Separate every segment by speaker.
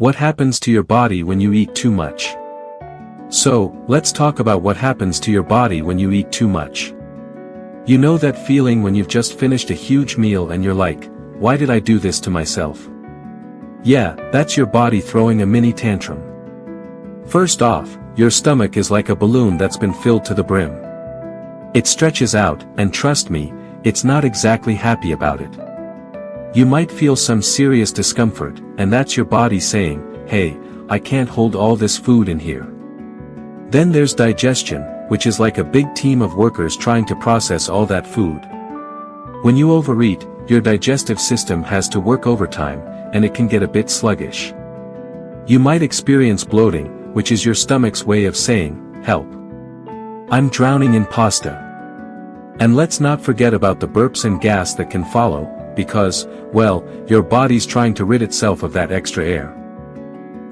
Speaker 1: What happens to your body when you eat too much? So, let's talk about what happens to your body when you eat too much. You know that feeling when you've just finished a huge meal and you're like, why did I do this to myself? Yeah, that's your body throwing a mini tantrum. First off, your stomach is like a balloon that's been filled to the brim. It stretches out, and trust me, it's not exactly happy about it. You might feel some serious discomfort, and that's your body saying, hey, I can't hold all this food in here. Then there's digestion, which is like a big team of workers trying to process all that food. When you overeat, your digestive system has to work overtime, and it can get a bit sluggish. You might experience bloating, which is your stomach's way of saying, help. I'm drowning in pasta. And let's not forget about the burps and gas that can follow, because, well, your body's trying to rid itself of that extra air.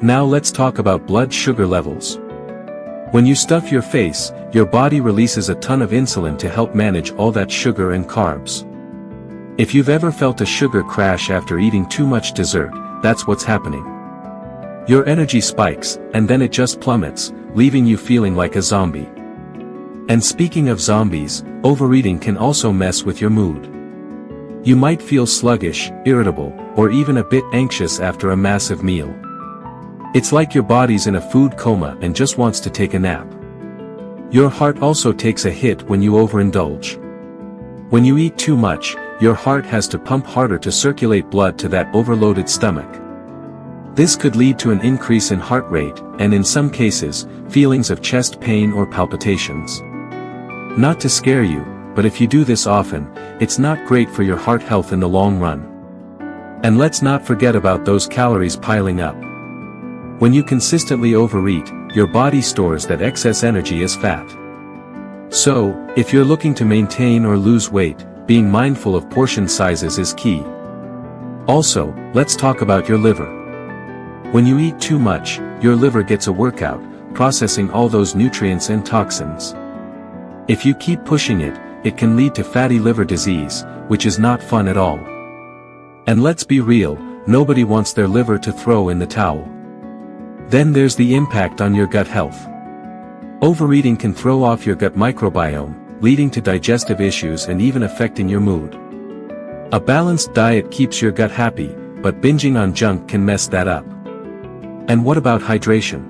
Speaker 1: Now let's talk about blood sugar levels. When you stuff your face, your body releases a ton of insulin to help manage all that sugar and carbs. If you've ever felt a sugar crash after eating too much dessert, that's what's happening. Your energy spikes, and then it just plummets, leaving you feeling like a zombie. And speaking of zombies, overeating can also mess with your mood. You might feel sluggish, irritable, or even a bit anxious after a massive meal. It's like your body's in a food coma and just wants to take a nap. Your heart also takes a hit when you overindulge. When you eat too much, your heart has to pump harder to circulate blood to that overloaded stomach. This could lead to an increase in heart rate, and in some cases, feelings of chest pain or palpitations. Not to scare you, but if you do this often, it's not great for your heart health in the long run. And let's not forget about those calories piling up. When you consistently overeat, your body stores that excess energy as fat. So, if you're looking to maintain or lose weight, being mindful of portion sizes is key. Also, let's talk about your liver. When you eat too much, your liver gets a workout, processing all those nutrients and toxins. If you keep pushing it, it can lead to fatty liver disease, which is not fun at all. And let's be real, nobody wants their liver to throw in the towel. Then there's the impact on your gut health. Overeating can throw off your gut microbiome, leading to digestive issues and even affecting your mood. A balanced diet keeps your gut happy, but binging on junk can mess that up. And what about hydration?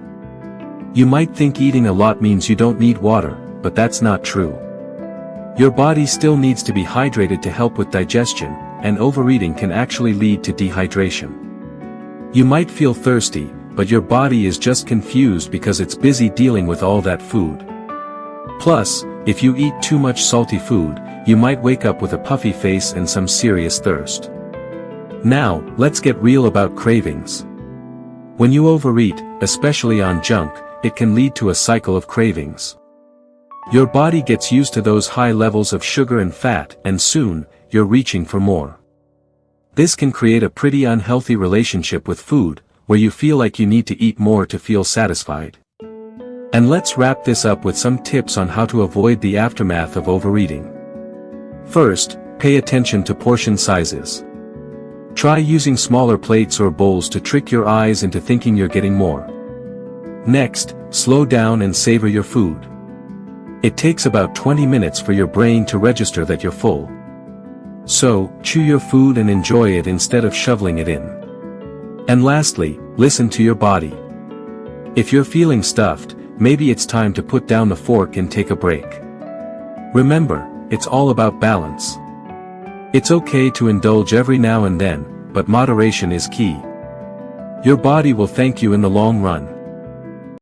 Speaker 1: You might think eating a lot means you don't need water, but that's not true. Your body still needs to be hydrated to help with digestion, and overeating can actually lead to dehydration. You might feel thirsty, but your body is just confused because it's busy dealing with all that food. Plus, if you eat too much salty food, you might wake up with a puffy face and some serious thirst. Now, let's get real about cravings. When you overeat, especially on junk, it can lead to a cycle of cravings. Your body gets used to those high levels of sugar and fat, and soon, you're reaching for more. This can create a pretty unhealthy relationship with food, where you feel like you need to eat more to feel satisfied. And let's wrap this up with some tips on how to avoid the aftermath of overeating. First, pay attention to portion sizes. Try using smaller plates or bowls to trick your eyes into thinking you're getting more. Next, slow down and savor your food. It takes about 20 minutes for your brain to register that you're full. So, chew your food and enjoy it instead of shoveling it in. And lastly, listen to your body. If you're feeling stuffed, maybe it's time to put down the fork and take a break. Remember, it's all about balance. It's okay to indulge every now and then, but moderation is key. Your body will thank you in the long run.